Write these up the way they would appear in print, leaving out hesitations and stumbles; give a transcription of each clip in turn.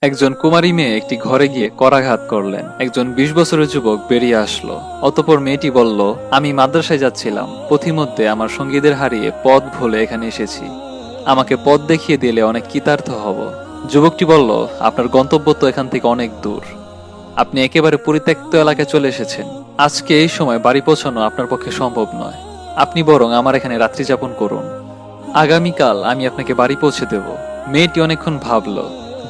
একজন কুমারী মেয়ে একটি ঘরে গিয়ে করাঘাত করলেন। একজন ২০ বছরের যুবক বেরিয়ে আসলো। অতঃপর মেয়েটি বলল, আমি মাদ্রাসায় যাচ্ছিলাম, পথিমধ্যে আমার সঙ্গীদের হারিয়ে পথ ভুলে এখানে এসেছি। আমাকে পথ দেখিয়ে দিলে অনেক কৃতার্থ হব। যুবকটি বলল, আপনার গন্তব্য তো এখান থেকে অনেক দূর। আপনি একেবারে পরিত্যক্ত এলাকায় চলে এসেছেন। আজকে এই সময় বাড়ি পৌঁছানো আপনার পক্ষে সম্ভব নয়। আপনি বরং আমার এখানে রাত্রি যাপন করুন। আগামীকাল আমি আপনাকে বাড়ি পৌঁছে দেব। মেয়েটি অনেকক্ষণ ভাবল,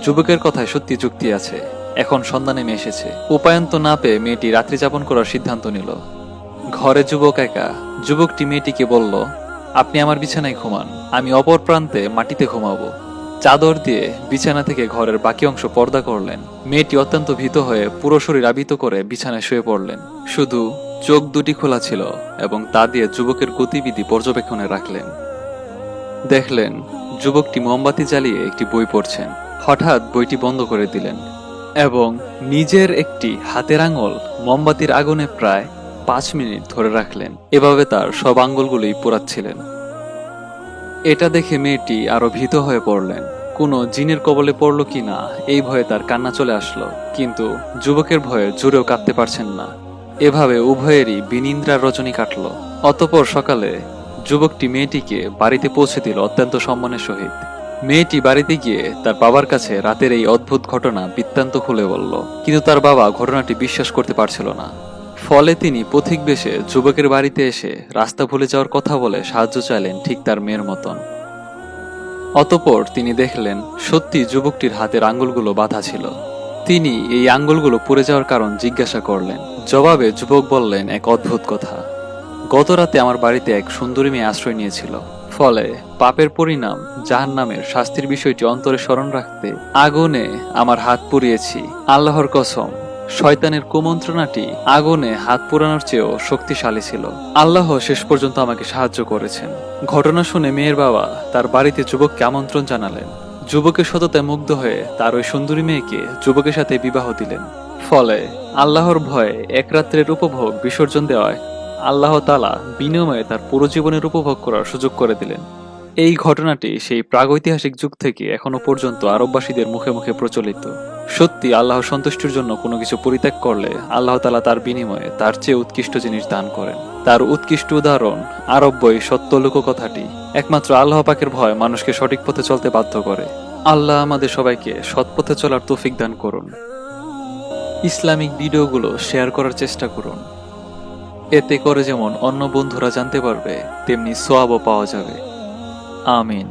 যুবকের কথায় সত্যি যুক্তি আছে। এখন সন্ধ্যা নেমে এসেছে। উপায়ন্ত না পেয়ে মেয়েটি রাত্রি যাপন করার সিদ্ধান্ত নিল। ঘরে যুবক একা। যুবকটি মেয়েটিকে বলল, আপনি আমার বিছানায় ঘুমান, আমি অপর প্রান্তে মাটিতে ঘুমাবো। চাদর দিয়ে বিছানা থেকে ঘরের বাকি অংশ পর্দা করলেন। মেয়েটি অত্যন্ত ভীত হয়ে পুরো শরীর আবৃত করে বিছানায় শুয়ে পড়লেন। শুধু চোখ দুটি খোলা ছিল এবং তা দিয়ে যুবকের গতিবিধি পর্যবেক্ষণে রাখলেন। দেখলেন যুবকটি মোমবাতি জ্বালিয়ে একটি বই পড়ছেন। হঠাৎ বইটি বন্ধ করে দিলেন এবং নিজের একটি হাতের আঙুল মোমবাতির আগুনে প্রায় ৫ মিনিট ধরে রাখলেন। এভাবে তার সব আঙ্গুলগুলোই পোড়াচ্ছিলেন। এটা দেখে মেয়েটি আরো ভীত হয়ে পড়লেন। কোনো জিনের কবলে পড়ল কিনা এই ভয়ে তার কান্না চলে আসলো, কিন্তু যুবকের ভয়ে জুড়েও কাঁদতে পারছেন না। এভাবে উভয়েরই বিনিদ্রার রজনী কাটল। অতঃপর সকালে যুবকটি মেয়েটিকে বাড়িতে পৌঁছে দিল অত্যন্ত সম্মানের সহিত। মেয়েটি বাড়িতে গিয়ে তার বাবার কাছে রাতের এই অদ্ভুত ঘটনা বৃত্তান্ত খুলে বলল, কিন্তু তার বাবা ঘটনাটি বিশ্বাস করতে পারছিল না। ফলে তিনি পথিক বেশে যুবকের বাড়িতে এসে রাস্তা ভুলে যাওয়ার কথা বলে সাহায্য চাইলেন, ঠিক তার মেয়ের মতন। অতঃপর তিনি দেখলেন সত্যি যুবকটির হাতের আঙ্গুলগুলো বাঁধা ছিল। তিনি এই আঙ্গুলগুলো পুড়ে যাওয়ার কারণ জিজ্ঞাসা করলেন। জবাবে যুবক বললেন এক অদ্ভুত কথা। গত রাতে আমার বাড়িতে এক সুন্দরী মেয়ে আশ্রয় নিয়েছিল। ফলে পাপের পরিণাম জাহান্নামের শাস্তির বিষয়টি অন্তরে স্মরণ রাখতে আগুনে আমার হাত পুড়িয়েছি। আল্লাহর কসম, শয়তানের কুমন্ত্রণাটি আগুনে হাত পোড়ানোর চেয়েও শক্তিশালী ছিল। আল্লাহ শেষ পর্যন্ত আমাকে সাহায্য করেছেন। ঘটনা শুনে মেয়ের বাবা তার বাড়িতে যুবককে আমন্ত্রণ জানালেন। যুবকের সততায় মুগ্ধ হয়ে তার ওই সুন্দরী মেয়েকে যুবকের সাথে বিবাহ দিলেন। ফলে আল্লাহর ভয়ে এক রাত্রের উপভোগ বিসর্জন দেওয়ায় আল্লাহ তাআলা বিনিময়ে তার পুরো জীবনের উপভোগ করার সুযোগ করে দিলেন। এই ঘটনাটি সেই প্রাগৈতিহাসিক যুগ থেকে এখনো পর্যন্ত আরববাসীদের মুখে মুখে প্রচলিত। সত্যি আল্লাহ সন্তুষ্টির জন্য কোনো কিছু পরিত্যাগ করলে আল্লাহ তাআলা তার বিনিময়ে তার চেয়ে উৎকৃষ্ট জিনিস দান করেন। তার উৎকৃষ্ট উদাহরণ আরব বই সত্য লোককথাটি। একমাত্র আল্লাহ পাকের ভয় মানুষকে সঠিক পথে চলতে বাধ্য করে। আল্লাহ আমাদের সবাইকে সৎ পথে চলার তৌফিক দান করুন। ইসলামিক ভিডিওগুলো শেয়ার করার চেষ্টা করুন। এতে করে যেমন অন্য বন্ধুরা জানতে পারবে, তেমনি সওয়াবও পাওয়া যাবে। আমিন।